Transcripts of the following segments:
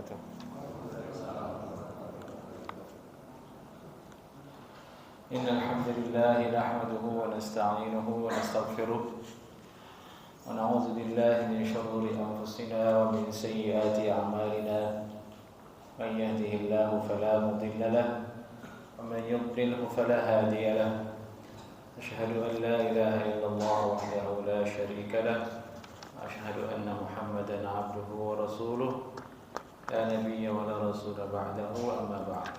wabarakatuh. Innal hamdalillah nahmaduhu wa nasta'inuhu wa nastaghfiruh wa na'udzu billahi min shururi anfusina wa min sayyiati a'malina. Man yahdihillahu fala mudilla lahu wa man yudlilhu fala hadiya lahu. Asyhadu an la ilaha illallah wahdahu la syarika lahu. Asyhadu anna Muhammadan 'abduhu wa rasuluh. La nabiyya wa la rasula ba'dahu, amma ba'd.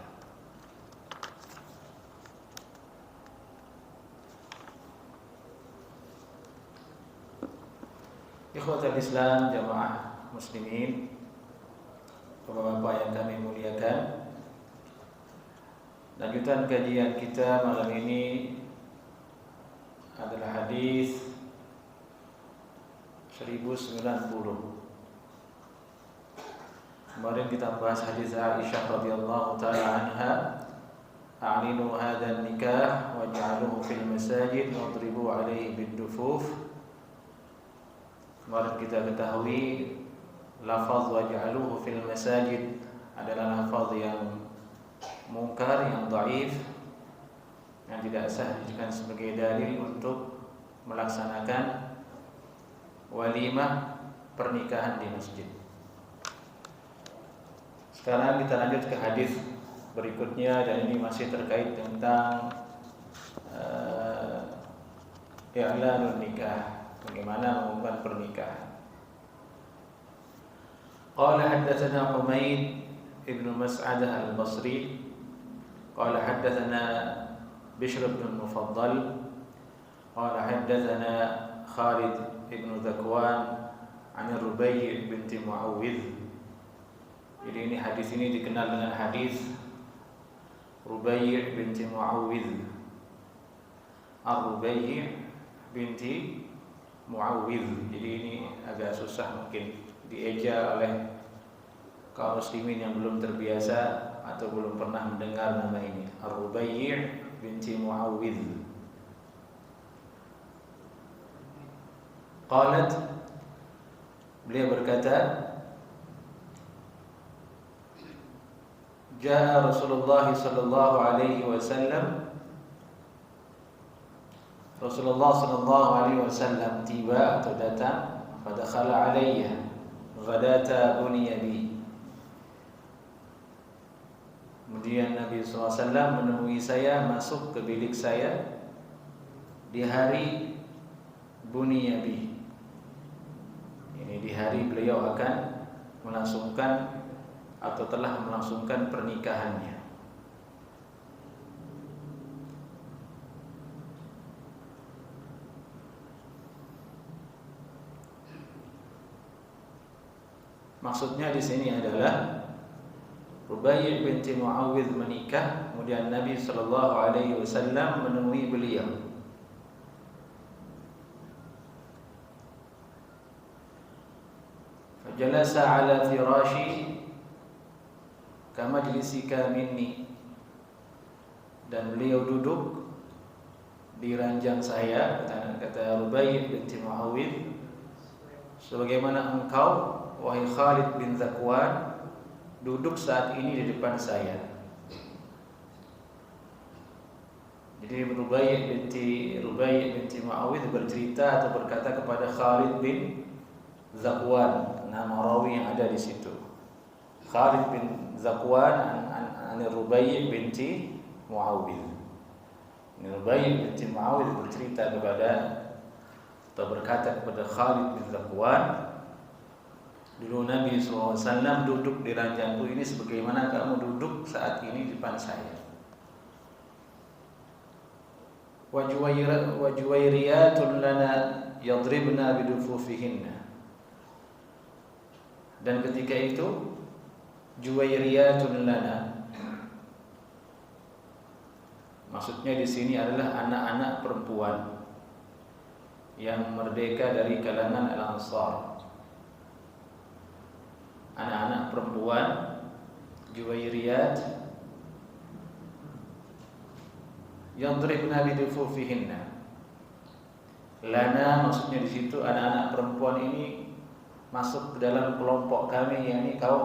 Ikhwatul Islam, jamaah muslimin, Bapak-bapak yang kami muliakan, lanjutan kajian kita malam ini adalah hadis 1090. Kemarin kita bahas hadis Aisyah radhiyallahu taala anha, "A'linu hadzal nikah waj'aluhu fil masajid wadribu 'alaihi bid-dufuf." Kemarin kita ketahui lafaz waj'aluhu fil masajid adalah lafaz yang mungkar, yang dhaif, yang tidak sah dijadikan sebagai dalil untuk melaksanakan walimah pernikahan di masjid. Sekarang kita lanjut ke hadis berikutnya, dan ini masih terkait tentang i'lanun nikah, bagaimana mengumumkan pernikahan. Qala haddatsana Humaid ibn Mas'adah al-Basri qala haddatsana Bishr ibn al-Mufaddal qala haddatsana Khalid ibn Zakwan an Rubai' binti Muawwidh. Jadi ini hadis ini dikenal dengan hadis Rubai' binti Muawwidh. Ar-Rubai' binti Muawwidh. Jadi ini agak susah mungkin dieja oleh kaum muslimin yang belum terbiasa atau belum pernah mendengar nama ini. Ar-Rubai' binti Muawwidh. Qalat, beliau berkata, Jaa Rasulullah sallallahu alaihi wasallam, Rasulullah sallallahu alaihi wasallam tiba atau datang, fadakhala alayya ghadata buniya bi. Kemudian Nabi SAW menemui saya, masuk ke bilik saya di hari buniya bi. Ini di hari beliau akan melangsungkan atau telah melangsungkan pernikahannya. Maksudnya di sini adalah Rubai' binti Muawwidh menikah, kemudian Nabi sallallahu alaihi wasallam menemui beliau. Jalasa ala firashi kamajlisika minni, dan beliau duduk di ranjang saya, kata Rubai' binti Muawwidh, sebagaimana engkau wahai Khalid bin Zakwan duduk saat ini di depan saya. Jadi Rubai' binti Muawwidh bercerita atau berkata kepada Khalid bin Zakwan, nama rawi yang ada di situ. Khalid bin Zakwan an Rubai' binti Muawwidh. Rubai' binti Muawwidh bercerita kepada atau berkata kepada Khalid bin Zakwan, dulu Nabi SAW duduk di ranjangku ini sebagaimana kamu duduk saat ini di depan saya. Wa juwairiyatun lana yadribna bidufufihinna. Dan ketika itu juwairiyatun lana, maksudnya di sini adalah anak-anak perempuan yang merdeka dari kalangan Al-Ansar. Anak-anak perempuan juwairiyat yadribna bidufufihinna. Lana maksudnya di situ anak-anak perempuan ini masuk ke dalam kelompok kami, yakni kaum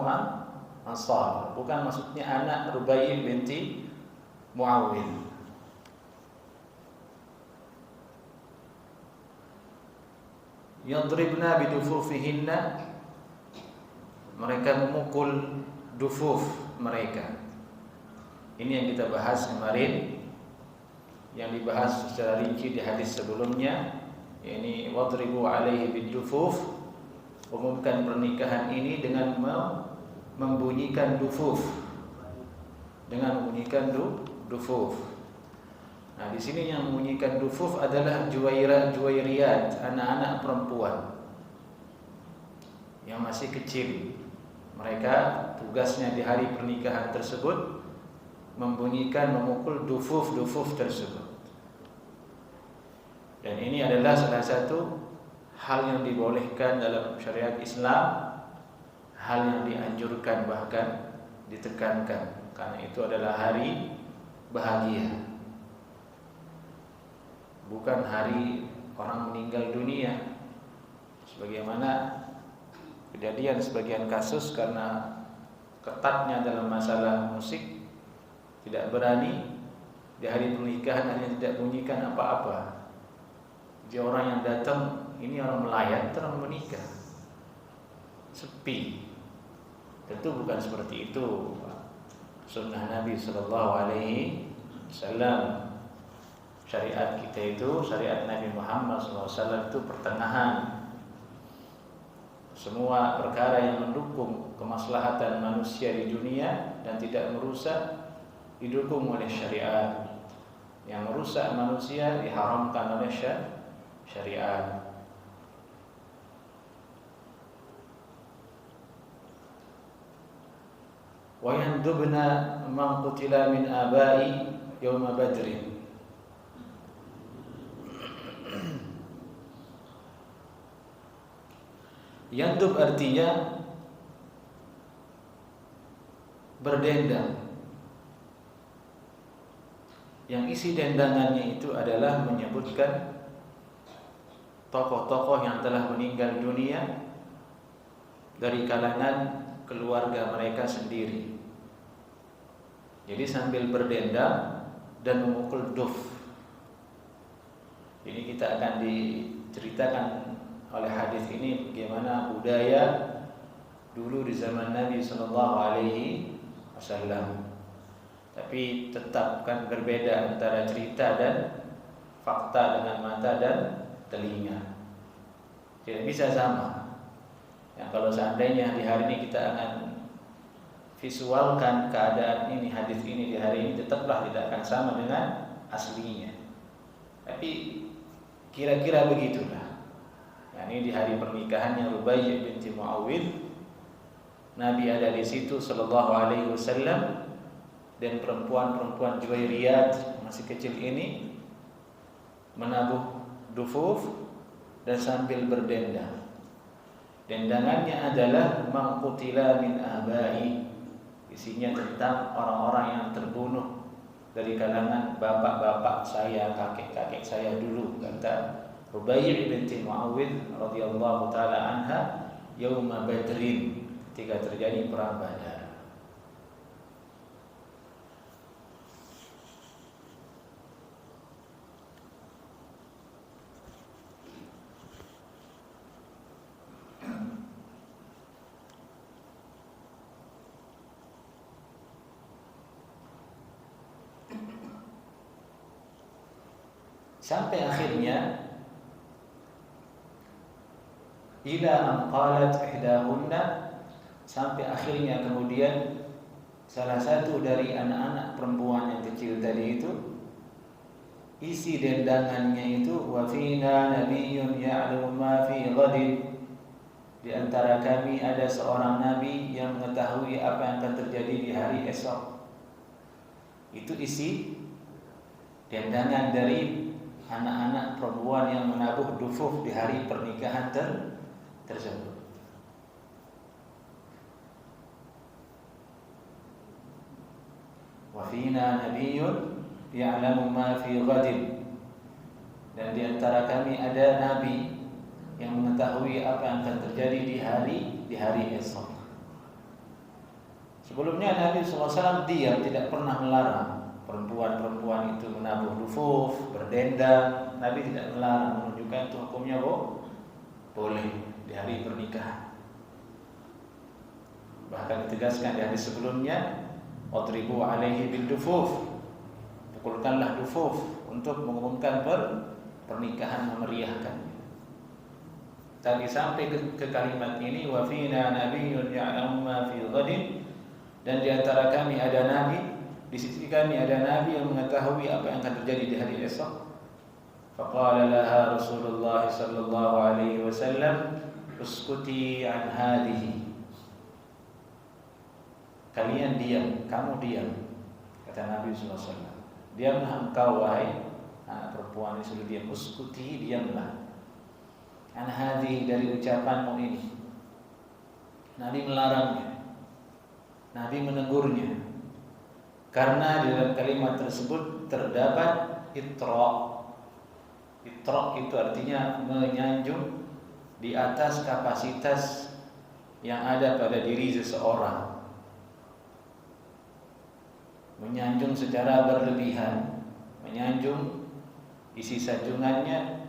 Ansar, bukan maksudnya anak Rubai' binti Muawwidh. Yadribna bidufufihinna, mereka memukul dufuf mereka. Ini yang kita bahas kemarin, yang dibahas secara rinci di hadis sebelumnya, yakni wadribu alaihi bidufuf, umumkan pernikahan ini dengan membunyikan dufuf, dufuf. Nah, di sini yang membunyikan dufuf adalah juwairiyat, anak-anak perempuan yang masih kecil. Mereka tugasnya di hari pernikahan tersebut memukul dufuf tersebut. Dan ini adalah salah satu hal yang dibolehkan dalam syariat Islam, hal yang dianjurkan, bahkan ditekankan, karena itu adalah hari bahagia, bukan hari orang meninggal dunia, sebagaimana kejadian sebagian kasus karena ketatnya dalam masalah musik, tidak berani di hari pernikahan hanya tidak bunyikan apa-apa. Jadi orang yang datang ini orang melayat, orang menikah, sepi. Tentu bukan seperti itu sunnah Nabi Sallallahu Alaihi Wasallam. Syariat kita itu, syariat Nabi Muhammad SAW itu pertengahan. Semua perkara yang mendukung kemaslahatan manusia di dunia dan tidak merusak didukung oleh syariat. Yang merusak manusia diharamkan oleh syariat. Wa yandubna man qutila min abai yawma badrin. Yandub artinya berdendang. Yang isi dendangannya itu adalah menyebutkan tokoh-tokoh yang telah meninggal dunia dari kalangan keluarga mereka sendiri. Jadi sambil berdendang dan memukul duf. Ini kita akan diceritakan oleh hadis ini bagaimana budaya dulu di zaman Nabi Sallallahu Alaihi Wasallam. Tapi tetap kan berbeda antara cerita dan fakta dengan mata dan telinga. Tidak bisa sama. Yang kalau seandainya di hari ini kita akan visualkan keadaan ini, hadis ini di hari ini, tetaplah tidak akan sama dengan aslinya. Tapi kira-kira begitulah. Ini di hari pernikahannya Rubai' binti Muawwidh, Nabi ada di situ Sallallahu Alaihi Wasallam, dan perempuan-perempuan Juwairiyat masih kecil ini menabuh dufuf dan sambil berdendang. Dendangannya adalah man qutila min abai, isinya tentang orang-orang yang terbunuh dari kalangan bapak-bapak saya, kakek-kakek saya dulu, kata Rubai' binti Muawwidh radhiyallahu taala anha yauma Badrin, ketika terjadi perang Badar. Sampai akhirnya ila an qalat ihdahunna, sampai akhirnya kemudian salah satu dari anak-anak perempuan yang kecil tadi itu, isi dendangannya itu, wa fina nabiyyun ya'lamu ma fi ghadin, di antara kami ada seorang nabi yang mengetahui apa yang akan terjadi di hari esok. Itu isi dendangan dari anak-anak perempuan yang menabuh dufuf di hari pernikahan tersebut. Wa fina nabiyyun ya'lamu ma fi ghadin, dan di antara kami ada nabi yang mengetahui apa yang akan terjadi di hari esok. Sebelumnya Nabi SAW diam, tidak pernah melarang perempuan-perempuan itu menabuh dufuf, berdendang. Nabi tidak melarang, menunjukkan itu hukumnya boleh di hari pernikahan. Bahkan ditegaskan di hadis sebelumnya, "Wadribu alaihi bil dufuf." Pukulkanlah dufuf untuk mengumumkan pernikahan, memeriahkan. Tadi sampai ke kalimat ini, "Wa fina nabiyyun ya'lamu ma fi ghadin." Dan di antara kami ada nabi, di sisi kami ada nabi yang mengetahui apa yang akan terjadi di hari esok. Faqala laha Rasulullah sallallahu alaihi wasallam, "Uskuti an hadhihi." Kalian diam, kamu diam, kata Nabi sallallahu alaihi wasallam. Diamlah engkau wahai anak perempuan, disuruh diam. Uskuti, diamlah. An hadhihi, dari ucapanmu ini. Nabi melarangnya. Nabi menegurnya. Karena di dalam kalimat tersebut terdapat itra'. Itra' itu artinya menyanjung di atas kapasitas yang ada pada diri seseorang. Menyanjung secara berlebihan, menyanjung isi sanjungannya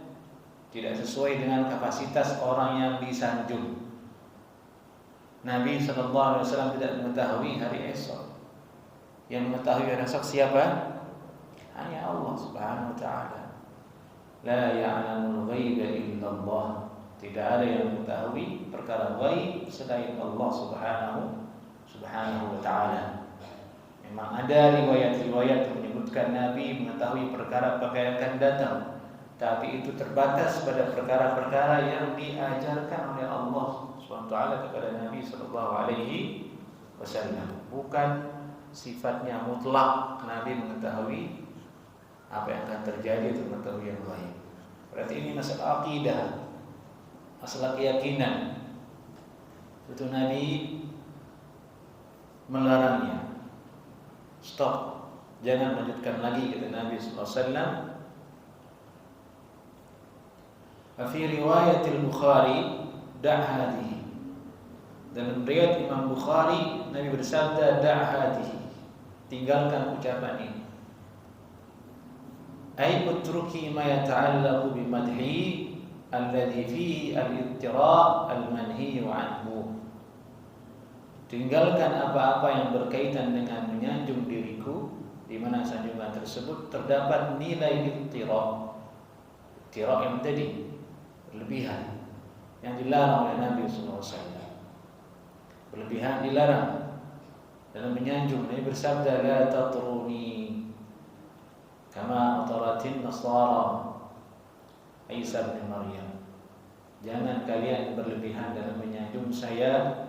tidak sesuai dengan kapasitas orang yang disanjung. Nabi SAW tidak mengetahui hari esok. Yang mengetahui hari esok siapa? Hanya Allah Subhanahu wa ta'ala. La ya'lamul ghaiba illallah. Tidak ada yang mengetahui perkara ghaib selain Allah Subhanahu wa ta'ala. Memang ada riwayat-riwayat yang menyebutkan Nabi mengetahui perkara-perkara yang akan datang, tapi itu terbatas pada perkara-perkara yang diajarkan oleh Allah SWT kepada Nabi SAW. Bukan sifatnya mutlak Nabi mengetahui apa yang akan terjadi atau mengetahui yang lain. Berarti ini masalah akidah, masalah keyakinan. Itu Nabi melarangnya. Stop, jangan lanjutkan lagi, kata Nabi SAW. Fi riwayat al-Bukhari, da' hadhihi. Dalam riwayat Imam Bukhari, Nabi bersabda, da' hadhihi, tinggalkan ucapan ini. Ay utruki ma yata'allaqu bimadhi alladhi fihi al-ittira' al-manhi anhu. Tinggalkan apa-apa yang berkaitan dengan menyanjung diriku, di mana sanjungan tersebut terdapat nilai ittira'. Ittira' yang tadi berlebihan, yang dilarang oleh Nabi SAW. Berlebihan dilarang dalam menyanjung. Nabi bersabda, la tatruni kama ataratin nasara Isa bin Maryam. Jangan kalian berlebihan dalam menyanjung saya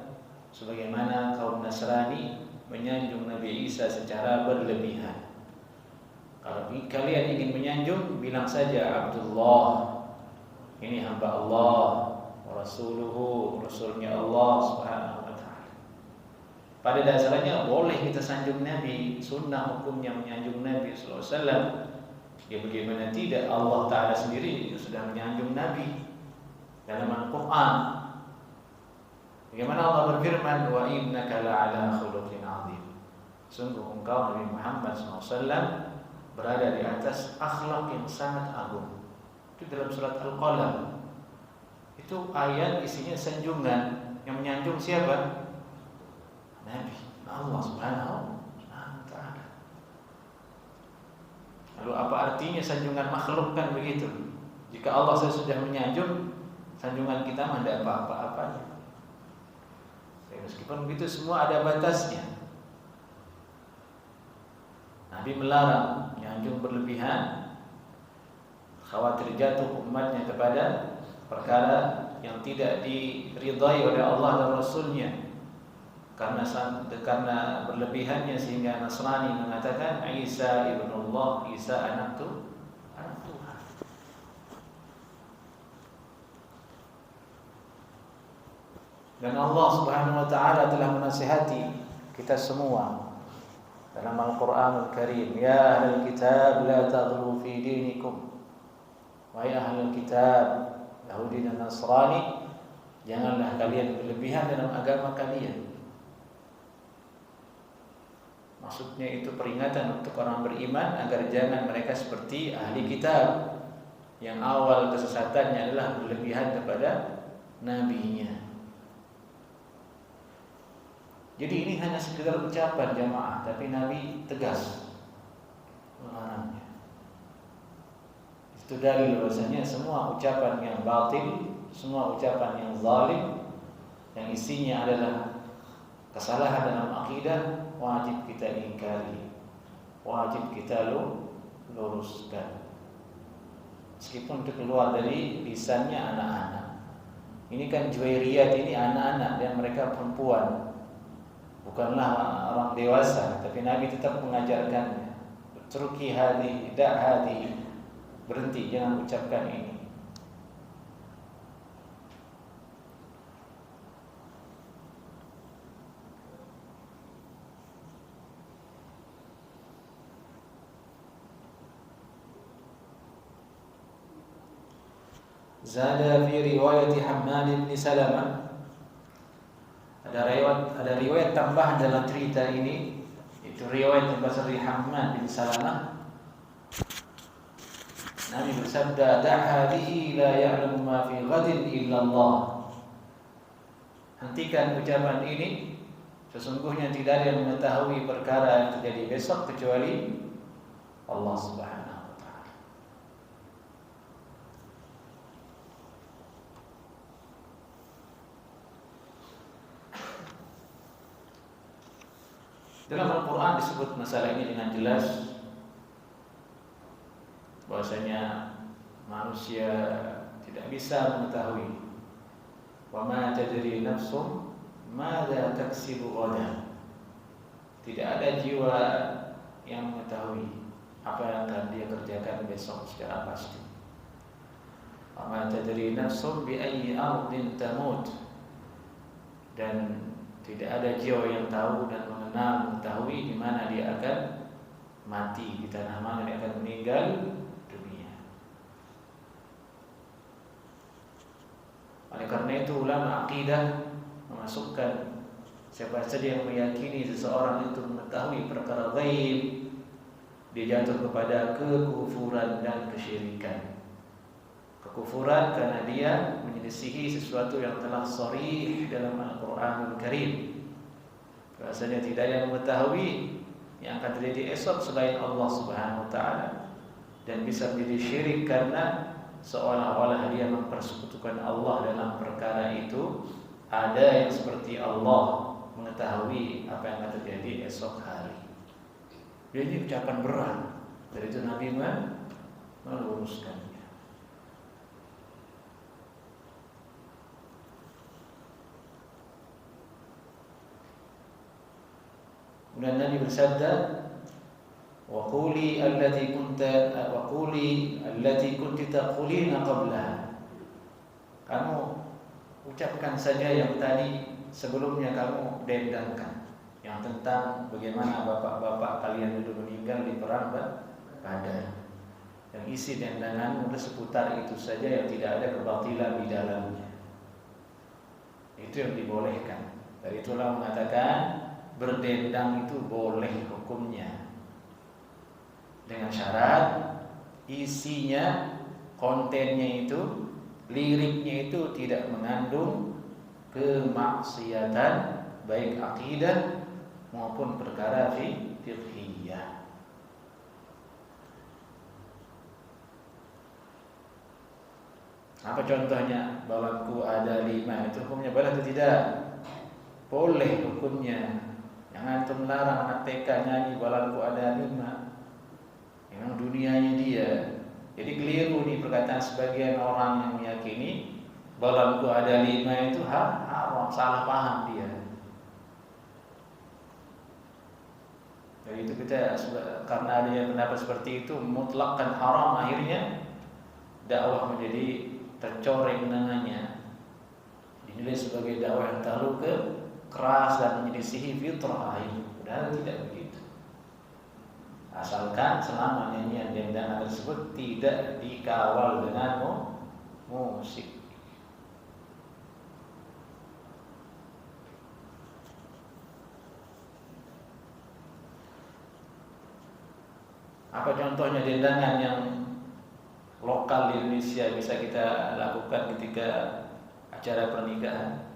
sebagaimana kaum Nasrani menyanjung Nabi Isa secara berlebihan. Kalau kalian ingin menyanjung, bilang saja Abdullah, ini hamba Allah, wa rasuluhu, rasulnya Allah Subhanahu wa ta'ala. Pada dasarnya boleh kita sanjung Nabi, sunnah hukumnya menyanjung Nabi sallallahu alaihi wasallam. Ya bagaimana tidak, Allah Ta'ala sendiri sudah menyanjung Nabi dalam Al-Quran. Bagaimana Allah berfirman, wa innaka la'ala khuluqin 'adzim. Sungguh engkau Nabi Muhammad SAW berada di atas akhlak yang sangat agung. Itu dalam surat Al-Qalam. Itu ayat isinya sanjungan. Yang menyanjung siapa? Nabi, Allah Subhanahu wa ta'ala. Lalu apa artinya sanjungan makhluk, kan begitu? Jika Allah sudah menyanjung, sanjungan kita tidak ada apa-apanya. Meskipun begitu semua ada batasnya. Nabi melarang menyanjung berlebihan, khawatir jatuh umatnya kepada perkara yang tidak diridhai oleh Allah dan Rasulnya. Karena berlebihannya sehingga Nasrani mengatakan Isa ibnullah, Isa anak Tuhan. Dan Allah Subhanahu wa ta'ala telah menasihati kita semua dalam Al-Qur'anul Karim, ya ahlul kitab la taghlu fi dinikum. Wahai ahlul kitab, Yahudi dan Nasrani, janganlah kalian berlebihan dalam agama kalian. Maksudnya itu peringatan untuk orang beriman agar jangan mereka seperti ahli kitab yang awal kesesatannya adalah berlebihan kepada nabinya. Jadi ini hanya sekedar ucapan jamaah, tapi Nabi tegas melarangnya. Itu dalil bahwasanya semua ucapan yang batil, semua ucapan yang zalim, yang isinya adalah kesalahan dalam akidah, wajib kita ingkari, wajib kita luruskan. Meskipun itu keluar dari lisannya anak-anak. Ini kan Juwairiyat ini anak-anak dan mereka perempuan, bukanlah orang dewasa, tapi Nabi tetap mengajarkannya. Utruki hadhi, da' hadhi, berhenti, jangan ucapkan ini. Zada fi riwayat Hammad bin Salamah, ada riwayat tambahan dalam cerita ini, itu riwayat dari Hammad bin Salamah. Nabi bersabda, "Da'hadihi la ya'lamu ma fi ghadin illa Allah." Hentikan ucapan ini, sesungguhnya tidak ada yang mengetahui perkara yang terjadi besok kecuali Allah Subhanahu. Dalam Al-Quran disebut masalah ini dengan jelas, bahwasanya manusia tidak bisa mengetahui wa ma tadri nafsum madza taksibu ghadan. Tidak ada jiwa yang mengetahui apa yang akan dia kerjakan besok secara pasti. Wa ma tadri nafsum bi ayyi ardin tamut. Dan tidak ada jiwa yang tahu dan mengetahui di mana dia akan mati, di tanah mana dia akan meninggal dunia. Oleh karena itu ulama akidah memasukkan siapa saja yang meyakini seseorang itu mengetahui perkara gaib, dia jatuh kepada kekufuran dan kesyirikan. Kekufuran karena dia menyelisihi sesuatu yang telah sharih dalam Al-Quranul Karim. Bahasanya tidak ada yang mengetahui yang akan terjadi esok selain Allah Subhanahu wa ta'ala, dan bisa menjadi syirik karena seolah-olah dia mempersekutukan Allah dalam perkara itu. Ada yang seperti Allah mengetahui apa yang akan terjadi esok hari. Jadi ucapan berat. Dari itu Nabi meluruskannya. Kemudian Nabi bersabda, wa quli allati kunti taqulina qablaha. Kamu ucapkan saja yang tadi sebelumnya kamu dendangkan, yang tentang bagaimana bapak-bapak kalian dulu meninggal di perang Badar. Yang isi dendangan udah seputar itu saja, yang tidak ada kebatilan di dalamnya. Itu yang dibolehkan. Dari itulah mengatakan berdendang itu boleh hukumnya, dengan syarat isinya, kontennya itu, liriknya itu tidak mengandung kemaksiatan, baik akidah maupun perkara fiqhiyah. Apa contohnya? Balonku ada 5, itu hukumnya boleh atau tidak? Boleh hukumnya. Jangan antum larang anak TK nyanyi balonku ada 5. Memang dunianya dia. Jadi keliru nih perkataan sebagian orang yang meyakini balonku ada 5 itu haram, salah paham dia. Jadi itu kita, karena adanya pendapat seperti itu mutlakkan haram, akhirnya dakwah menjadi tercoreng dengannya, dinilai sebagai dakwah yang terlalu keras dan menyelisihi fitrah. Padahal tidak begitu. Asalkan selama nyanyian dendangan tersebut tidak dikawal dengan musik. Apa contohnya dendangan yang lokal di Indonesia bisa kita lakukan ketika acara pernikahan?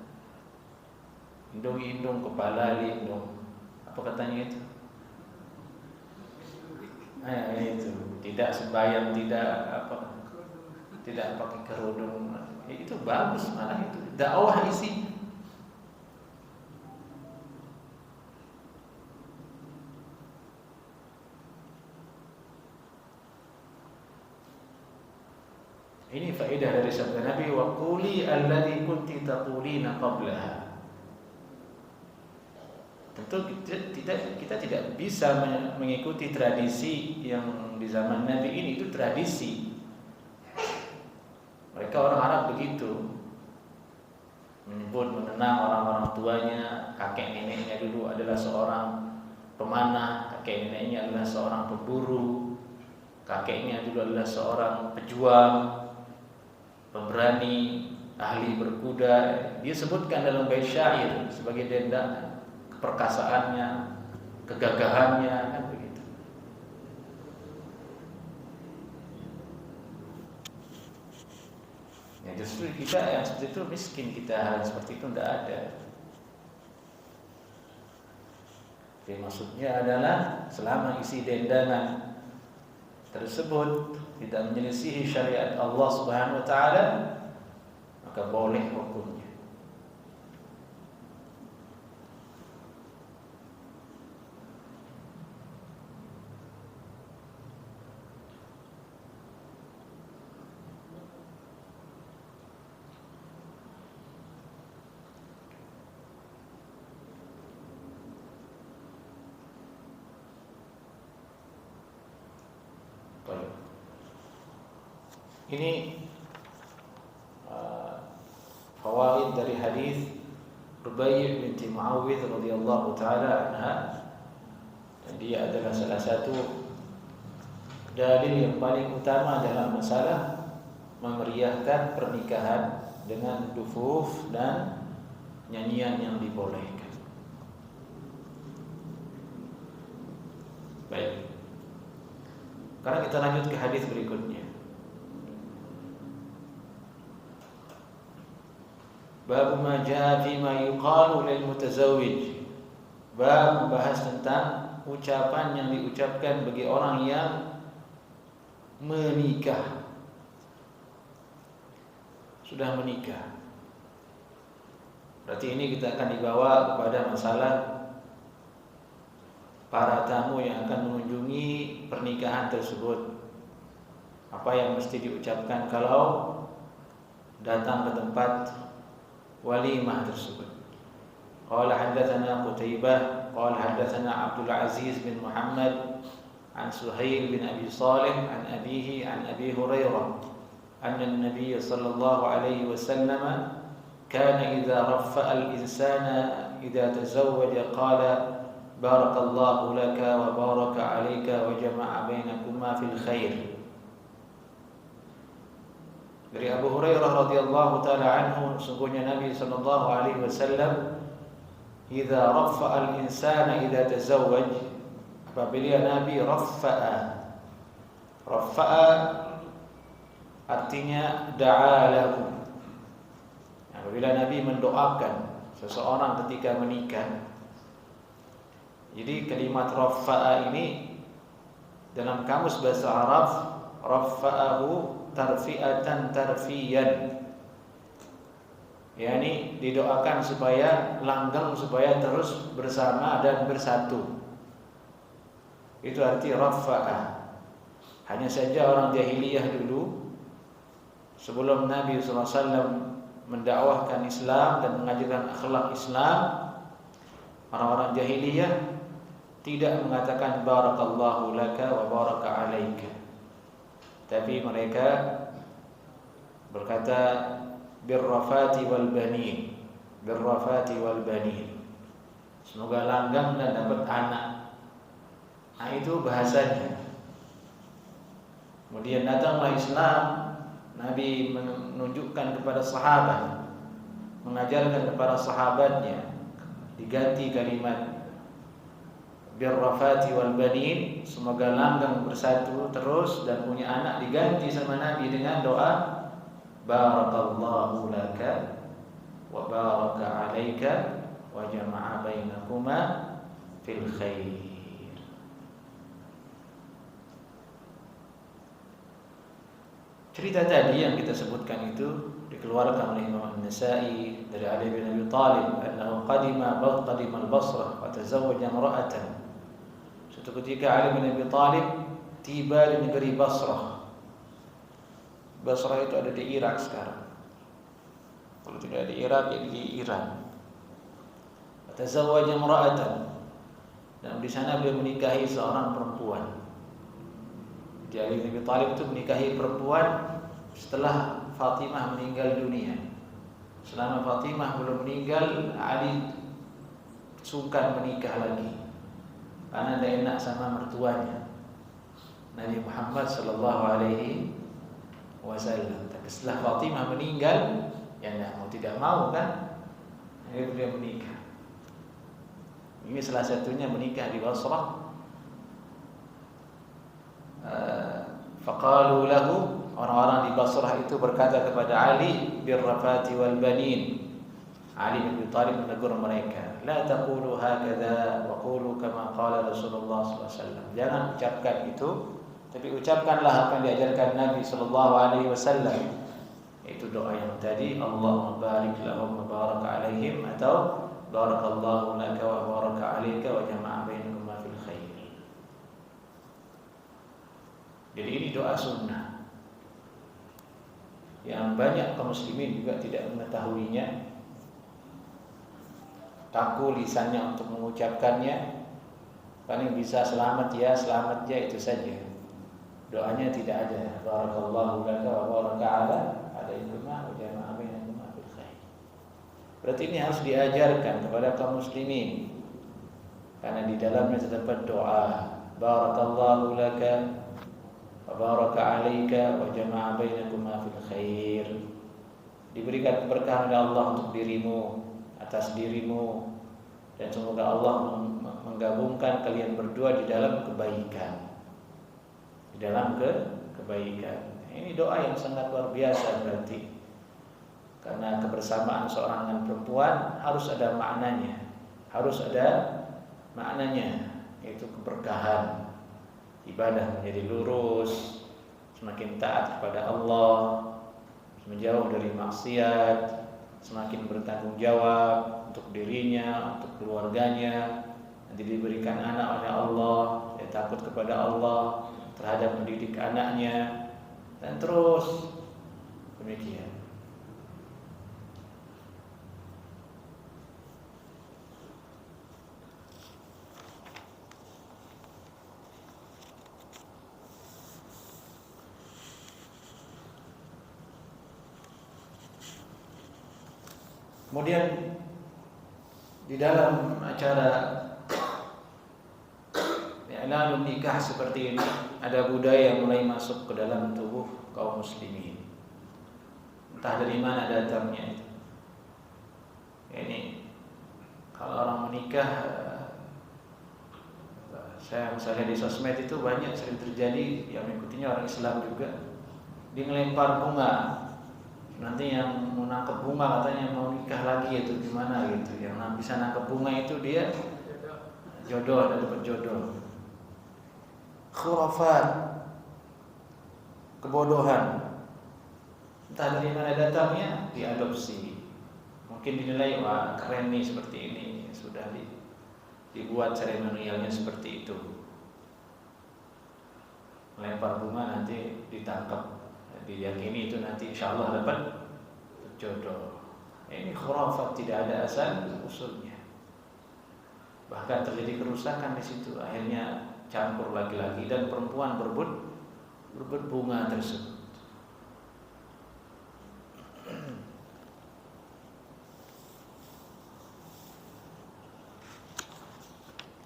Indung-indung, kepala lindung. Apa katanya itu? Itu tidak sembahyang, tidak pakai kerudung. Itu bagus, malah itu dakwah isi. Ini faedah dari sabda Nabi, wa quli alladhi kunti taqulina qablaha. Tentu kita tidak bisa mengikuti tradisi yang di zaman Nabi ini, itu tradisi. Mereka orang Arab begitu, menyebut mengenang orang-orang tuanya. Kakek neneknya dulu adalah seorang pemanah, kakek neneknya adalah seorang pemburu, kakeknya dulu adalah seorang pejuang, pemberani, ahli berkuda. Dia sebutkan dalam bait syair sebagai dendangan perkasaannya, kegagahannya, kan begitu. Ya justru kita yang seperti itu miskin, kita hal seperti itu tidak ada. Jadi maksudnya adalah selama isi dendangan tersebut tidak menyelisihi syariat Allah Subhanahu wa taala, maka boleh hukumnya. Ini fawaid dari hadis Rubai' binti Muawidh radhiyallahu taala anha. Dan dia adalah salah satu dalil yang paling utama dalam masalah memeriahkan pernikahan dengan dufuf dan nyanyian yang dibolehkan. Baik. Sekarang kita lanjut ke hadis berikutnya. Bab ma jaa fi ma yuqalu lil mutazawwij. Bab membahas tentang ucapan yang diucapkan bagi orang yang menikah. Sudah menikah. Berarti ini kita akan dibawa kepada masalah para tamu yang akan mengunjungi pernikahan tersebut. Apa yang mesti diucapkan kalau datang ke tempat walimah tersebut. Qala haddatsana Qutaibah qala haddatsana Abdul Aziz bin Muhammad an Suhail bin Abi Salih an abihi an Abi Hurairah anna an-nabiy sallallahu alaihi wasallam kana idza raffa'a al-insana idza tazawwaja qala barakallahu laka wa baraka alayka wa jama'a bainakuma fil khair. Dari Abu Hurairah radhiyallahu taala anhu, sungguhnya Nabi sallallahu alaihi wasallam idza raffa'a al-insana idza tazawwaj, apabila Nabi raffa'a artinya da'a lahu. Apabila Nabi mendoakan seseorang ketika menikah. Jadi kalimat raffa'a ini dalam kamus bahasa Arab, raffa'ahu tarfi'atan tarfiyan, yakni didoakan supaya langgeng, supaya terus bersama dan bersatu. Itu arti rafa'ah. Hanya saja orang jahiliyah dulu sebelum Nabi SAW mendakwahkan Islam dan mengajarkan akhlak Islam, orang-orang jahiliyah tidak mengatakan barakallahu laka wa baraka alaika, tapi mereka berkata birrafati wal banin, birrafati wal banin, semoga langgeng dan dapat anak. Nah itu bahasanya. Kemudian datanglah Islam, Nabi menunjukkan kepada sahabat, mengajarkan kepada sahabatnya, diganti kalimat birrafati wal banin, semoga langgeng bersatu terus dan punya anak, diganti sama Nabi dengan doa barakallahu laka wa baraka alaika wa jama'a bainakuma fil khair. Cerita tadi yang kita sebutkan itu dikeluarkan oleh Imam An-Nasa'i dari Ali bin Abi Thalib, annahu qadima al-Basrah wa tazawwaja imra'atan. Suatu ketika Ali bin Abi Thalib tiba di negeri Basrah. Basrah itu ada di Irak sekarang. Kalau tidak di Irak, ya di Iran. Wa tazawwaja imra'atan. Dan di sana beliau menikahi seorang perempuan. Jadi Ali bin Abi Thalib itu menikahi perempuan setelah Fatimah meninggal dunia. Selama Fatimah belum meninggal, Ali sungkan menikah lagi karena tidak enak sama mertuanya Nabi Muhammad sallallahu alaihi wasallam. Tapi setelah Fatimah meninggal, ya tidak mau kan, akhirnya beliau menikah. Ini salah satunya menikah di Basrah. Faqalu lahu, orang-orang di Basrah itu berkata kepada Ali birrafati wal banin. Ali bin Abi Thalib menegur mereka, la taqulu hakadha wa qulu kama qala Rasulullah sallallahu alaihi wasallam. Jangan ucapkan itu, tapi ucapkanlah apa yang diajarkan Nabi sallallahu alaihi wasallam. Itu doa yang tadi, Allahumma barik lahum wa baraka alaihim, atau barakallahu laka wa baraka alaika wa jama'a bainakuma fil khair. Jadi ini doa sunnah yang banyak kaum muslimin juga tidak mengetahuinya, kaku lisannya untuk mengucapkannya. Paling bisa selamat ya itu saja. Doanya tidak ada. Barakallahu laka wa baraka alaikuma wa jama'a bainakuma fil khair. Berarti ini harus diajarkan kepada kaum muslimin, karena di dalamnya terdapat doa barakallahu laka wa baraka alaika wa jama'a bainakuma fil khair. Diberikan keberkahan oleh Allah untuk dirimu, atas dirimu, dan semoga Allah menggabungkan kalian berdua di dalam kebaikan. Di dalam kebaikan. Ini doa yang sangat luar biasa berarti. Karena kebersamaan seorang dengan perempuan harus ada maknanya. Harus ada maknanya, yaitu keberkahan. Ibadah menjadi lurus, semakin taat kepada Allah, menjauh dari maksiat, semakin bertanggung jawab untuk dirinya, untuk keluarganya. Nanti diberikan anak oleh Allah, dia takut kepada Allah terhadap mendidik anaknya, dan terus demikian. Kemudian di dalam acara i'lanun nikah seperti ini, ada budaya yang mulai masuk ke dalam tubuh kaum muslimin. Entah dari mana datangnya itu. Ini kalau orang menikah, saya misalnya di sosmed itu banyak sering terjadi, yang mengikutinya orang Islam juga. Dia ngelempar bunga. Nanti yang mau nangkep bunga katanya mau nikah lagi, itu gimana gitu. Yang bisa nangkep bunga itu dia jodoh, ada dapat jodoh. Khurafat, kebodohan. Entah dari mana datangnya, diadopsi. Mungkin dinilai, wah keren nih seperti ini, sudah dibuat seremonialnya seperti itu. Melempar bunga nanti ditangkap, diyakini itu nanti insya Allah dapat jodoh. Ini khurafat, tidak ada asal usulnya. Bahkan terjadi kerusakan di situ. Akhirnya campur laki-laki dan perempuan berebut bunga tersebut.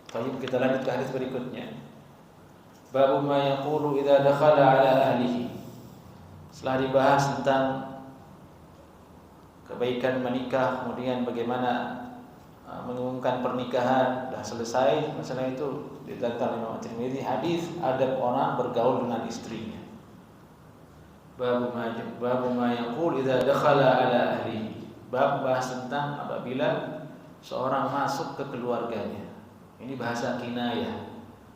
Baik, kita lanjut ke hadis berikutnya. Babu ma yaqulu idza dakhala ala ahlihi. Setelah dibahas tentang kebaikan menikah, kemudian bagaimana mengumumkan pernikahan, sudah selesai masalah itu, ditentang Imam At-Tirmidzi hadis adab orang bergaul dengan istrinya. Babu ma yaqul idza dakhala ala ahlihi. Bab bahas tentang apabila seorang masuk ke keluarganya. Ini bahasa kinayah.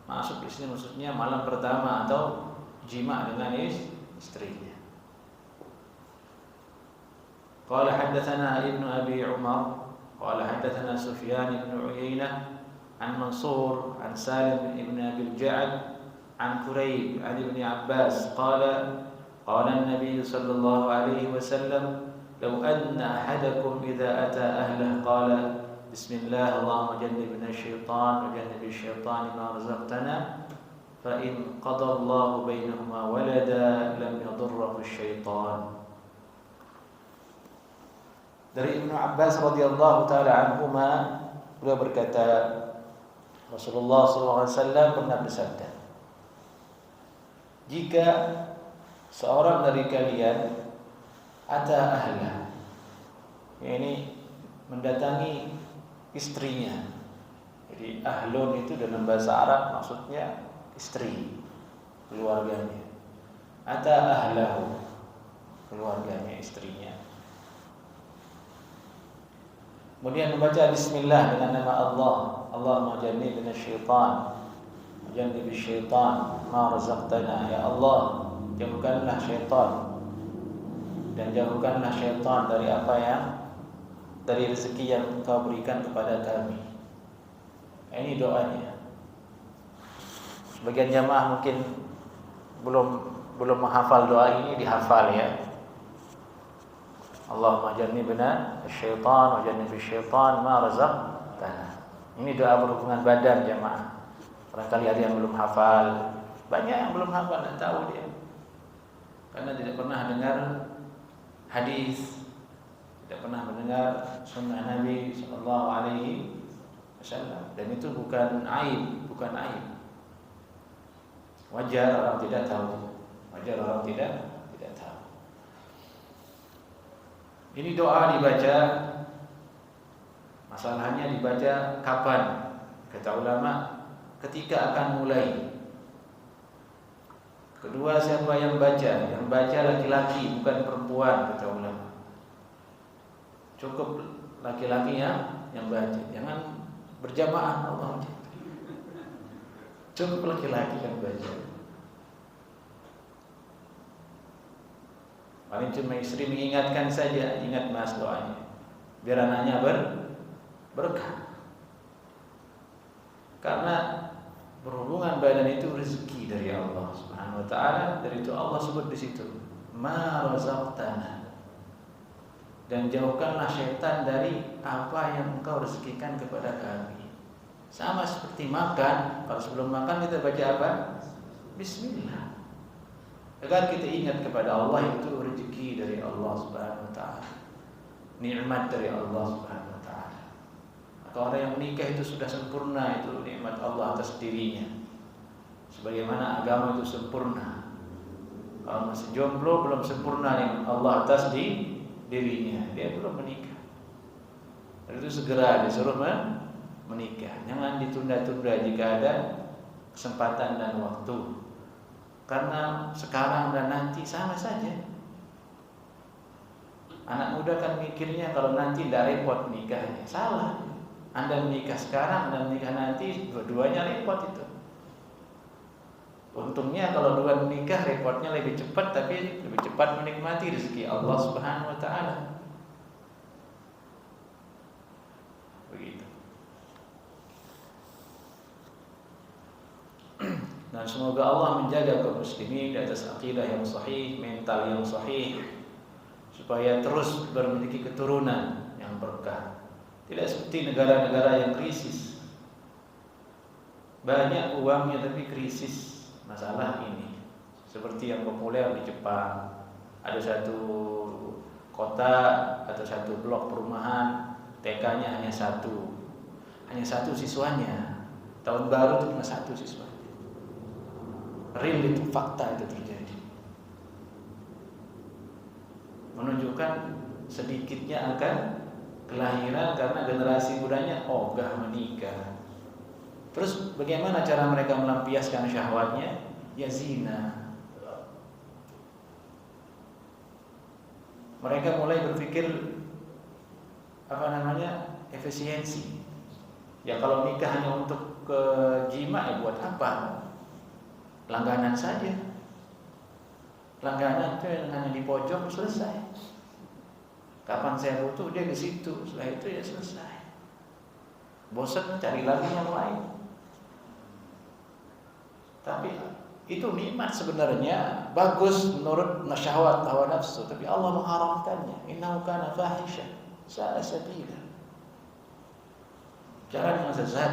Masuk di sini maksudnya malam pertama atau jima dengan istrinya. Qala haddatsana Ibnu Abi Umar qala haddatsana Sufyan ibn Uyainah an Mansur an Salim ibn Abi Ja'ad an Quraib an Ibn Abbas qala an-nabiy sallallahu alaihi wasallam law anna ahadakum idza ata ahlihi qala bismillah Allahumma jannibna asy-syaitan wa jannibi asy-syaitana ma razaqtana fa in qada Allahu bainahuma walada lam yadurruhu asy-syaitan. Dari Ibnu Abbas radhiyallahu taala anhuma, beliau berkata Rasulullah SAW pernah bersabda, jika seorang dari kalian ata ahla, ini mendatangi istrinya. Jadi ahlun itu dalam bahasa Arab maksudnya istri, keluarganya. Ata ahlahu, keluarganya, istrinya. Kemudian membaca bismillah dengan nama Allah. Allahumma jannibna syaitan wa jannibi syaitan ma razaqtana. Ya Allah, jauhkanlah syaitan dan jauhkanlah syaitan dari apa yang, dari rezeki yang Engkau berikan kepada kami. Ini doanya. Sebagian jamaah mungkin belum menghafal doa ini, dihafal ya. Allahumma jannibna asy-syaitan wa jannibi syaitan ma razaqtana. Ini doa berhubungan badan jamaah. Barangkali ada yang belum hafal. Banyak yang belum hafal, tidak tahu dia. Karena tidak pernah dengar hadis, tidak pernah mendengar sunnah Nabi sallallahu alaihi wasallam, dan itu bukan aib, bukan aib. Wajar orang tidak tahu. Wajar orang tidak tahu. Ini doa dibaca, masalahnya dibaca kapan? Kata ulama, ketika akan mulai. Kedua, siapa yang baca? Yang baca laki-laki, bukan perempuan, kata ulama. Cukup laki-laki yang baca, jangan berjamaah. Allah, cukup laki-laki yang baca. Paling cuma istri mengingatkan saja, ingat mas doanya, biar anaknya berkah. Karena berhubungan badan itu rezeki dari Allah Subhanahu wa taala. Dari itu Allah sebut di situ, ma razaqtana. Dan jauhkanlah syaitan dari apa yang Engkau rezekikan kepada kami. Sama seperti makan, kalau sebelum makan kita baca apa? Bismillah. Agar kita ingat kepada Allah, itu rezeki dari Allah Subhanahu wa taala. Nikmat dari Allah Subhanahu wa taala. Maka orang yang menikah itu sudah sempurna, itu nikmat Allah atas dirinya. Sebagaimana agama itu sempurna. Kalau masih jomblo belum sempurna nikmat Allah atas dirinya, dia belum menikah. Dan itu segera disuruh menikah. Jangan ditunda-tunda jika ada kesempatan dan waktu. Karena sekarang dan nanti sama saja. Anak muda kan mikirnya kalau nanti tidak repot nikahnya. Salah. Anda menikah sekarang dan menikah nanti, dua-duanya repot itu. Untungnya kalau dua menikah repotnya lebih cepat, tapi lebih cepat menikmati rezeki Allah Subhanahu wa taala. Begitu. Nah, semoga Allah menjaga kaum muslimin di atas akidah yang sahih, mental yang sahih, supaya terus memiliki keturunan yang berkah. Tidak seperti negara-negara yang krisis. Banyak uangnya tapi krisis masalah ini. Seperti yang populer di Jepang. Ada satu kota atau satu blok perumahan, TK-nya hanya satu. Hanya satu siswanya. Tahun baru itu cuma satu siswanya. Real itu, fakta itu terjadi. Menunjukkan sedikitnya akan kelahiran karena generasi mudanya ogah menikah. Terus bagaimana cara mereka melampiaskan syahwatnya? Ya zina. Mereka mulai berpikir efisiensi. Ya kalau nikah hanya untuk ke jima ya buat apa? Langganan saja. Langganan itu hanya di pojok selesai. Kapan saya butuh dia ke situ, setelah itu ya selesai. Bosan cari lagi yang lain. Tapi itu nikmat sebenarnya, bagus menurut syahwat hawa nafsu, tapi Allah mengharamkannya. Innahu kana fahisha, sa'a sabila. Jalan yang sesat,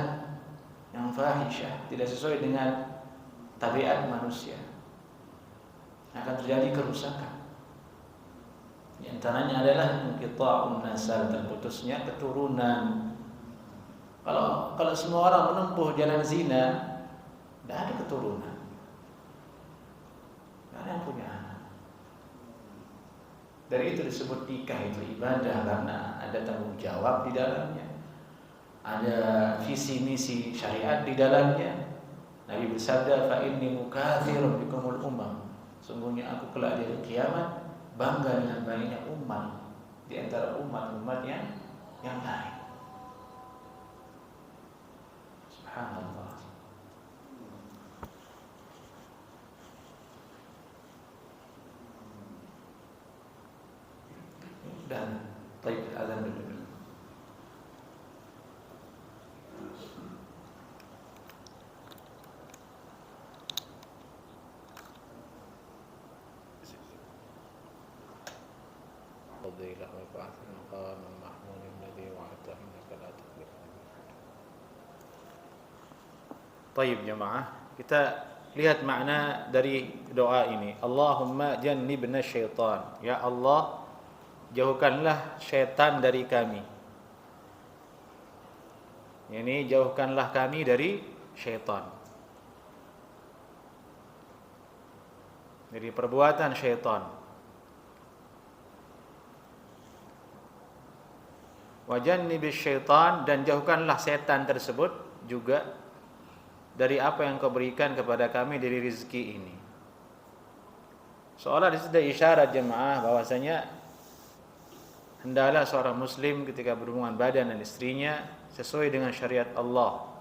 yang fahisha, tidak sesuai dengan tabiat manusia. Akan terjadi kerusakan. Di antaranya adalah inqita'un nasal, terputusnya keturunan. Kalau semua orang menempuh jalan zina, tidak ada keturunan. Tidak ada yang punya anak. Dari itu disebut nikah itu ibadah karena ada tanggung jawab di dalamnya. Ada visi misi syariat di dalamnya. Nabi bersabda, "Fa inni mukatsirun bikumul umam." Sungguhnya aku kelak di hari kiamat bangga dengan banyaknya umat di antara umat-umat yang lain. Subhanallah. Dan baik azan dulu. Fadilah wa ba'ath maqam mahmud alladhi wa'adta innaka la tukhlifu. Baik jemaah, kita lihat makna dari doa ini. Allahumma jannibna syaitan. Ya Allah, jauhkanlah syaitan dari kami. Ini jauhkanlah kami dari syaitan. Dari perbuatan syaitan. Wa jannibis syaitan, dan jauhkanlah setan tersebut juga dari apa yang kau berikan kepada kami dari rezeki ini. Seolah di situ ada isyarat jemaah bahwasanya hendaklah seorang muslim ketika berhubungan badan dan istrinya sesuai dengan syariat Allah.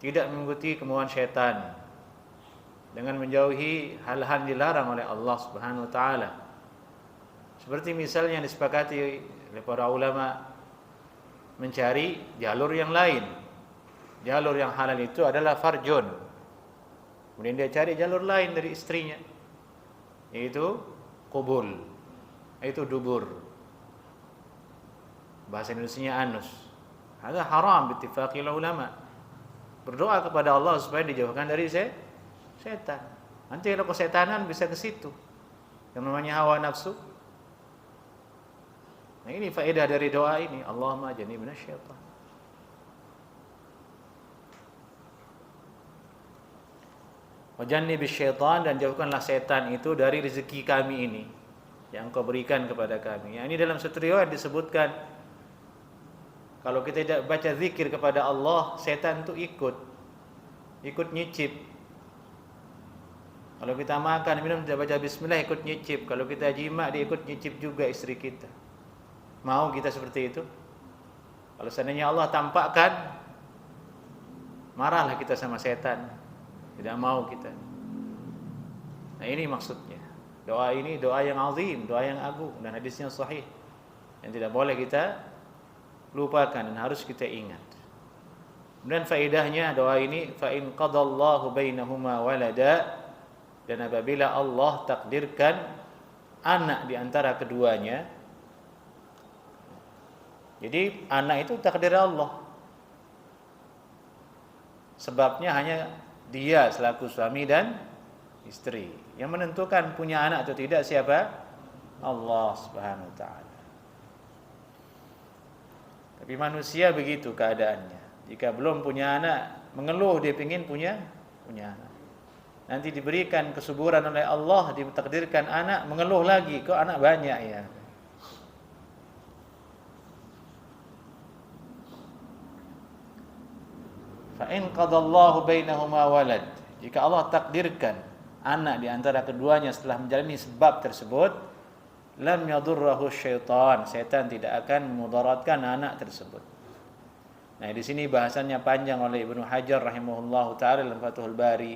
Tidak mengikuti kemauan syaitan dengan menjauhi hal-hal dilarang oleh Allah Subhanahu wa taala. Seperti misalnya yang disepakati oleh para ulama, mencari jalur yang lain. Jalur yang halal itu adalah farjun. Kemudian dia cari jalur lain dari istrinya, yaitu qubul, yaitu dubur. Bahasa Indonesianya anus. Ada haram bittifaqil ulama. Berdoa kepada Allah supaya dijauhkan dari setan. Nanti kalau kesetanan bisa ke situ. Yang namanya hawa nafsu. Nah, ini faedah dari doa ini. Allahumma jannibna syaitan. Wa jannibis syaitan, dan jauhkanlah setan itu dari rezeki kami ini yang kau berikan kepada kami. Ini dalam satu riwayat disebutkan kalau kita tidak baca zikir kepada Allah, setan itu ikut nyicip. Kalau kita makan minum tidak baca bismillah, ikut nyicip. Kalau kita jima, dia ikut nyicip juga istri kita. Mau kita seperti itu? Kalau seandainya Allah tampakkan, marahlah kita sama setan. Tidak mau kita. Nah, ini maksudnya. Doa ini doa yang azim, doa yang agung, dan hadisnya sahih, yang tidak boleh kita lupakan dan harus kita ingat. Kemudian faedahnya doa ini, fa in qadallahu bainahuma walada, dan apabila Allah takdirkan anak di antara keduanya. Jadi anak itu takdir Allah. Sebabnya hanya dia selaku suami dan istri. Yang menentukan punya anak atau tidak siapa? Allah Subhanahu wa taala. Tapi manusia begitu keadaannya. Jika belum punya anak, mengeluh dia ingin punya anak. Nanti diberikan kesuburan oleh Allah, ditakdirkan anak, mengeluh lagi, kok anak banyak ya. Fa in qadallahu bainahuma walad, jika Allah takdirkan anak di antara keduanya setelah menjalani sebab tersebut, lam yadurruhu syaitan, setan tidak akan memudaratkan anak tersebut. Nah, di sini bahasannya panjang oleh Ibnu Hajar rahimahullahu taala dalam Fathul Bari.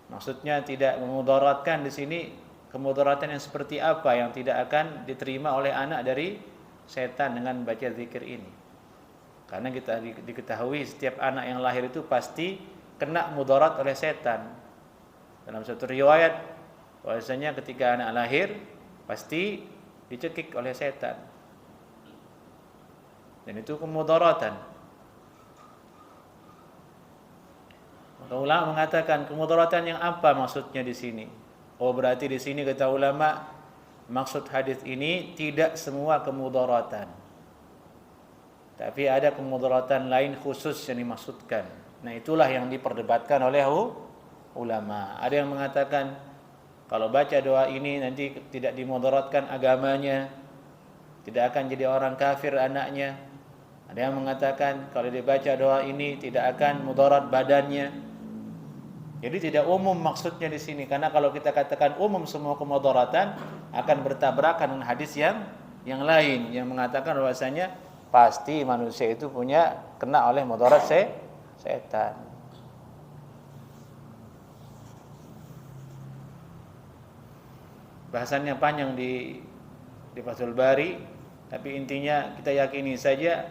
Maksudnya tidak memudaratkan di sini kemudaratan yang seperti apa yang tidak akan diterima oleh anak dari setan dengan baca zikir ini. Karena kita diketahui setiap anak yang lahir itu pasti kena mudarat oleh setan. Dalam satu riwayat bahwasanya ketika anak lahir pasti dicekik oleh setan. Dan itu kemudaratan. Maka ulama mengatakan kemudaratan yang apa maksudnya di sini? Oh, berarti di sini kata ulama maksud hadis ini tidak semua kemudaratan. Tapi ada kemudaratan lain khusus yang dimaksudkan. Nah, itulah yang diperdebatkan oleh ulama. Ada yang mengatakan kalau baca doa ini nanti tidak dimudaratkan agamanya, tidak akan jadi orang kafir anaknya. Ada yang mengatakan kalau dibaca doa ini tidak akan mudarat badannya. Jadi tidak umum maksudnya di sini, karena kalau kita katakan umum semua kemudaratan akan bertabrakan dengan hadis yang lain yang mengatakan bahwasanya pasti manusia itu kena oleh mudarat setan. Bahasannya panjang di Fathul Bari, tapi intinya kita yakini saja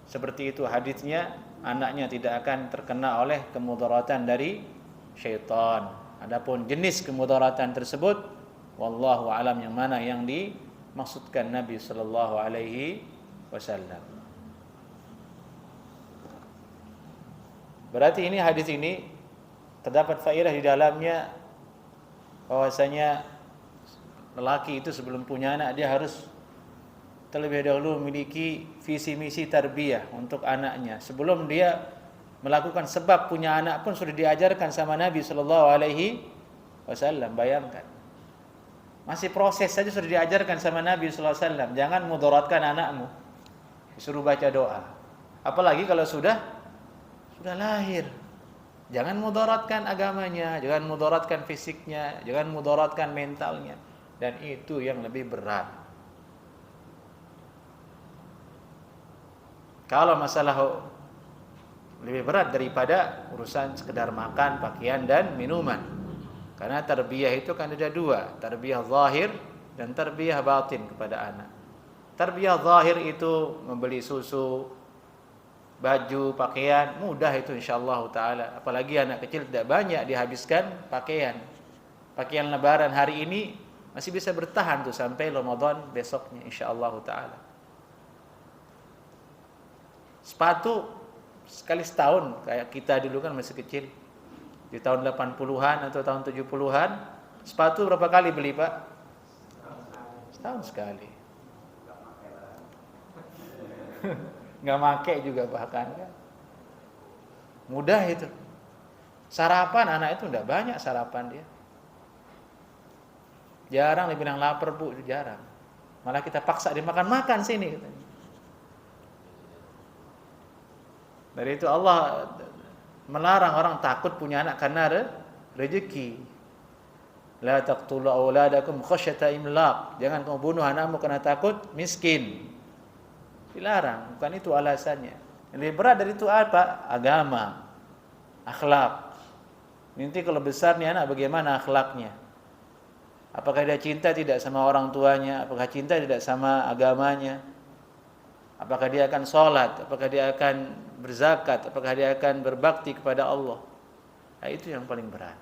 seperti itu hadisnya, anaknya tidak akan terkena oleh kemudaratan dari syaitan. Adapun jenis kemudaratan tersebut wallahu alam yang mana yang dimaksudkan Nabi sallallahu alaihi wasallam. Berarti ini hadis ini terdapat faedah di dalamnya bahwasanya lelaki itu sebelum punya anak dia harus terlebih dahulu memiliki visi misi tarbiyah untuk anaknya. Sebelum dia melakukan sebab punya anak pun sudah diajarkan sama Nabi sallallahu alaihi wasallam. Bayangkan. Masih proses saja sudah diajarkan sama Nabi sallallahu alaihi wasallam, jangan mudaratkan anakmu. Disuruh baca doa. Apalagi kalau sudah lahir. Jangan mudaratkan agamanya, jangan mudaratkan fisiknya, jangan mudaratkan mentalnya. Dan itu yang lebih berat. Kalau masalah lebih berat daripada urusan sekedar makan, pakaian dan minuman. Karena tarbiyah itu kan ada dua, tarbiyah zahir dan tarbiyah batin kepada anak. Tarbiyah zahir itu membeli susu, baju, pakaian, mudah itu insyaallah taala. Apalagi anak kecil tidak banyak dihabiskan pakaian. Pakaian lebaran hari ini masih bisa bertahan tuh sampai Ramadan besoknya insyaallah taala. Sepatu sekali setahun, kayak kita dulu kan masih kecil. Di tahun 80-an atau tahun 70-an, sepatu berapa kali beli, Pak? Setahun sekali. Nggak make juga bahkan kan. Mudah itu. Sarapan anak itu enggak banyak sarapan dia. Jarang dibilang lapar, Bu, jarang. Malah kita paksa dia makan sini katanya. Dari itu Allah melarang orang takut punya anak karena rezeki. La taqtulu auladakum khasyata imlaq. Jangan kamu bunuh anakmu karena takut miskin. Dilarang, bukan itu alasannya. Yang lebih berat dari itu apa? Agama, akhlak. Nanti kalau besar nih anak bagaimana akhlaknya? Apakah dia cinta tidak sama orang tuanya? Apakah cinta tidak sama agamanya? Apakah dia akan sholat? Apakah dia akan berzakat? Apakah dia akan berbakti kepada Allah? Nah, itu yang paling berat.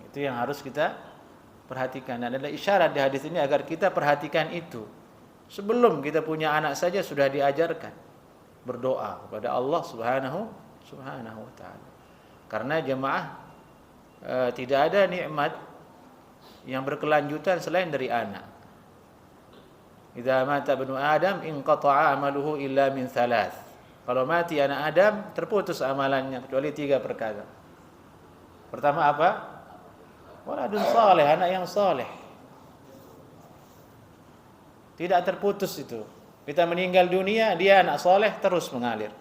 Itu yang harus kita perhatikan. Dan ada isyarat di hadis ini agar kita perhatikan itu. Sebelum kita punya anak saja sudah diajarkan berdoa kepada Allah Subhanahu wa taala. Karena jemaah tidak ada nikmat yang berkelanjutan selain dari anak. Idza mata ibnu Adam inqata'a amaluhu illa min thalath. Kalau mati anak Adam terputus amalannya kecuali 3 perkara. Pertama apa? Waladun saleh, anak yang saleh. Tidak terputus itu. Kita meninggal dunia, dia anak saleh terus mengalir.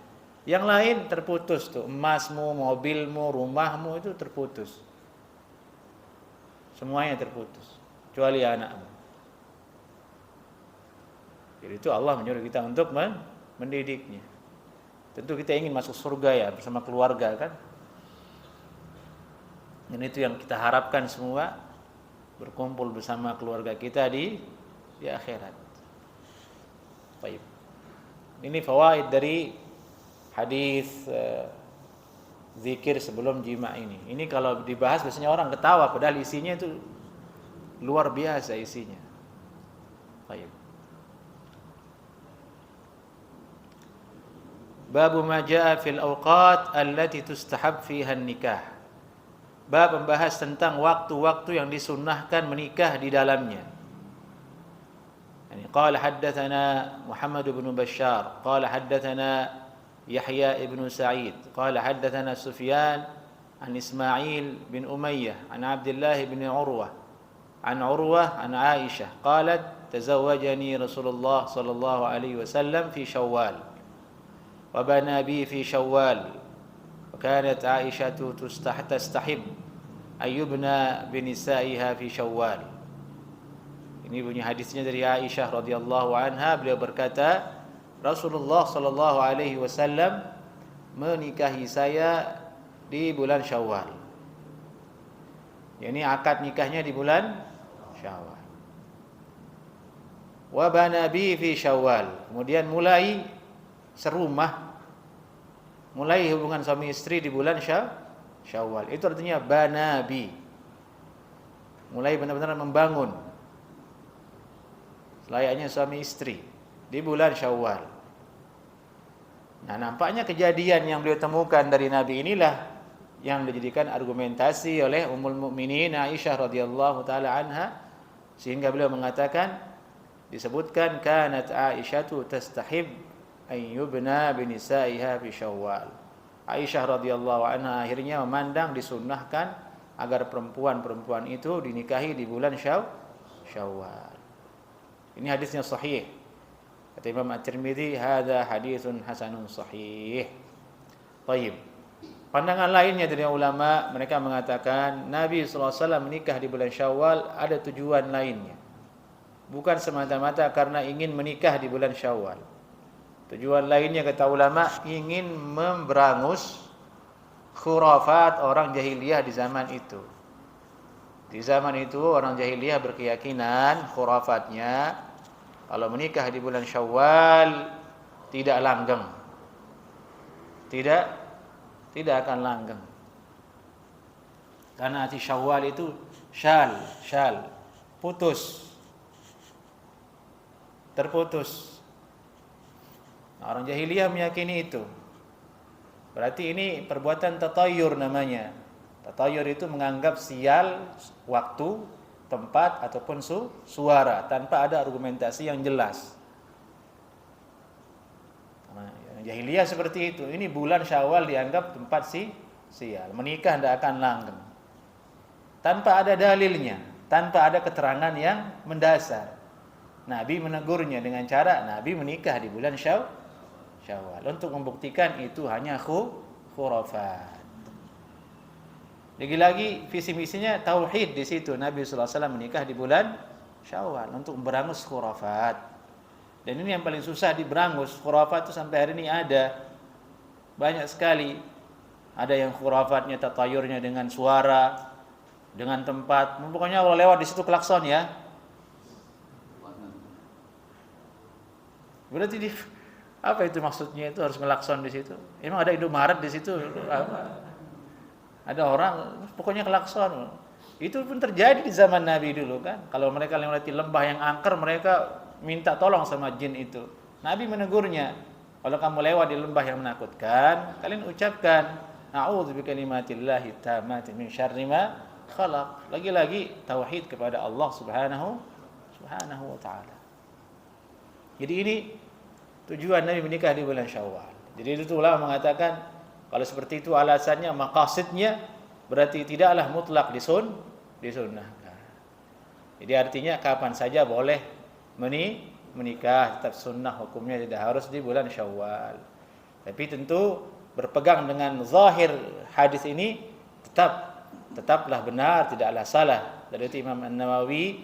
Yang lain terputus tuh, emasmu, mobilmu, rumahmu itu terputus. Semuanya terputus, kecuali anakmu. Jadi itu Allah menyuruh kita untuk mendidiknya. Tentu kita ingin masuk surga ya bersama keluarga kan. Dan itu yang kita harapkan semua, berkumpul bersama keluarga kita di akhirat. Baik. Ini fawaid dari hadis zikir sebelum jima ini. Ini kalau dibahas biasanya orang ketawa padahal isinya itu luar biasa isinya. Baik. Bab ma jaa fil awqat allati tustahab fiha nikah. Bab membahas tentang waktu-waktu yang disunnahkan menikah di dalamnya. Yani qala haddatsana Muhammad bin Bashar, qala haddatsana Yahya ibn Sa'id, qala haddatsana Sufyan an Ismail bin Umayyah an Abdullah bin Urwah an Urwah an Aisyah qalat tazawwajani Rasulullah sallallahu alaihi wasallam fi Syawal wa bana bi fi Syawal. وكانت عائشة تستحب أن يبنى بنسائها في شوال. Ini bunyi hadisnya dari Aisyah radhiyallahu anha, beliau berkata Rasulullah sallallahu alaihi wasallam menikahi saya di bulan Syawal. Yani akad nikahnya di bulan Syawal. Wa bana bi fi Syawal. Kemudian mulai serumah, mulai hubungan suami istri di bulan Syawal. Itu artinya banabi. Mulai benar-benar membangun layaknya suami istri di bulan Syawal. Nah, nampaknya kejadian yang beliau temukan dari Nabi inilah yang dijadikan argumentasi oleh Ummul Mukminin Aisyah radhiyallahu taala anha, sehingga beliau mengatakan, disebutkan kanat Aisyatu tastahib an yubna binisaiha fi Syawal. Aisyah radhiyallahu anha akhirnya memandang disunnahkan agar perempuan-perempuan itu dinikahi di bulan Syawal. Ini hadisnya sahih. Kata Imam At-Tirmidzi, hadza haditsun hasanun sahih. Baik. Pandangan lainnya dari ulama, mereka mengatakan Nabi sallallahu alaihi wasallam menikah di bulan Syawal ada tujuan lainnya. Bukan semata-mata karena ingin menikah di bulan Syawal. Tujuan lainnya kata ulama ingin memberangus khurafat orang jahiliyah di zaman itu. Di zaman itu orang jahiliyah berkeyakinan khurafatnya kalau menikah di bulan Syawal tidak langgeng. Tidak akan langgeng. Karena arti Syawal itu syal, putus. Terputus. Nah, orang jahiliyah meyakini itu. Berarti ini perbuatan tatayur namanya. Tatayur itu menganggap sial waktu, tempat ataupun suara tanpa ada argumentasi yang jelas. Nah, jahiliyah seperti itu. Ini bulan Syawal dianggap tempat sial. Menikah tidak akan langgeng. Tanpa ada dalilnya, tanpa ada keterangan yang mendasar. Nabi menegurnya dengan cara Nabi menikah di bulan Syawal untuk membuktikan itu hanya khurafat. Lagi-lagi visi misinya tauhid di situ. Nabi sallallahu alaihi wasallam menikah di bulan Syawal untuk memberangus khurafat. Dan ini yang paling susah diberangus. Khurafat itu sampai hari ini ada banyak sekali. Ada yang khurafatnya tatayurnya dengan suara, dengan tempat. Pokoknya kalau lewat di situ klakson ya. Berarti apa itu maksudnya itu harus ngelakson di situ? Emang ada Indomaret di situ? Ada orang pokoknya klakson. Itu pun terjadi di zaman Nabi dulu kan. Kalau mereka melewati lembah yang angker, mereka minta tolong sama jin itu. Nabi menegurnya, kalau kamu lewat di lembah yang menakutkan, kalian ucapkan a'udzu bikalimatillahi tammati min syarri ma khalaq. Lagi-lagi tauhid kepada Allah Subhanahu wa taala. Jadi ini tujuan Nabi menikah di bulan Syawal. Jadi itu ulama mengatakan kalau seperti itu alasannya, maqasidnya berarti tidaklah mutlak disunnahkan. Jadi artinya kapan saja boleh menikah, tetap sunnah hukumnya, tidak harus di bulan Syawal. Tapi tentu berpegang dengan zahir hadis ini tetaplah benar, tidaklah salah. Dari itu Imam An-Nawawi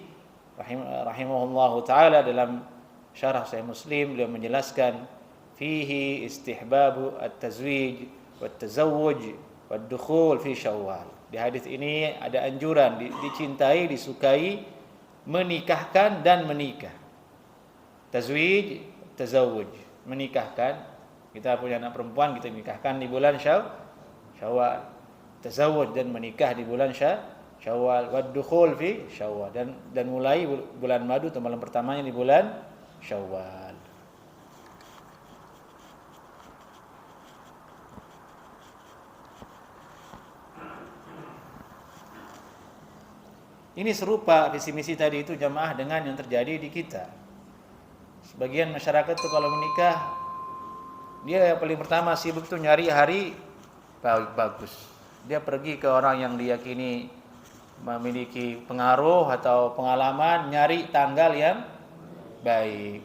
rahimahullahu taala dalam syarah Sahih Muslim beliau menjelaskan fihi istihbabu at-tazwij wat-tazawwuj wad-dukhul fi Syawal. Di hadis ini ada anjuran dicintai, disukai menikahkan dan menikah. Tazwij, tazawwuj, menikahkan. Kita punya anak perempuan, kita nikahkan di bulan Syawal. Tazawwuj, dan menikah di bulan Syawal. Wad-dukhul fi Syawal, dan mulai bulan madu atau malam pertamanya di bulan Syawal. Ini serupa visi misi tadi itu jamaah dengan yang terjadi di kita. Sebagian masyarakat itu kalau menikah, dia yang paling pertama sibuk tuh nyari hari bagus. Dia pergi ke orang yang diyakini memiliki pengaruh atau pengalaman, nyari tanggal yang baik.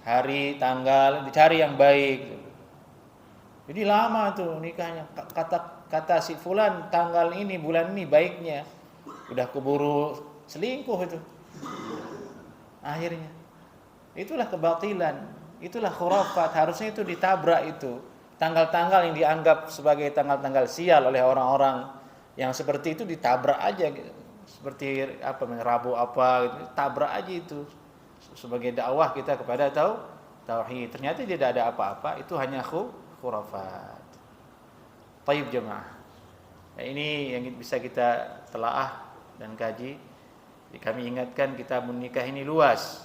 Hari, tanggal, dicari yang baik. Jadi lama tuh nikahnya. Kata si fulan tanggal ini, bulan ini baiknya. Udah keburu selingkuh itu. Akhirnya. Itulah kebatilan. Itulah khurafat. Harusnya itu ditabrak itu. Tanggal-tanggal yang dianggap sebagai tanggal-tanggal sial oleh orang-orang yang seperti itu ditabrak aja gitu. Seperti apa, Rabu apa gitu. Tabrak aja itu. Sebagai dakwah kita kepada tauhid. Ternyata tidak ada apa-apa. Itu hanya khurafat. Taib jemaah. Nah, ini yang bisa kita telaah dan kaji. Kami ingatkan kita menikah ini luas.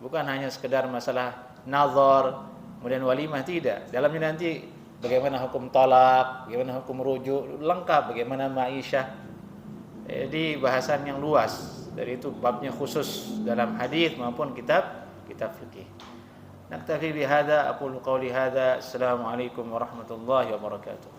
Bukan hanya sekedar masalah nazar, kemudian walimah, tidak. Dalamnya nanti bagaimana hukum talak, bagaimana hukum rujuk, lengkap, bagaimana ma'isyah. Jadi bahasan yang luas. Dari itu babnya khusus dalam hadis maupun kitab fikih. Naktafi bihadza, aqulu qawli hadza. Assalamualaikum warahmatullahi wabarakatuh.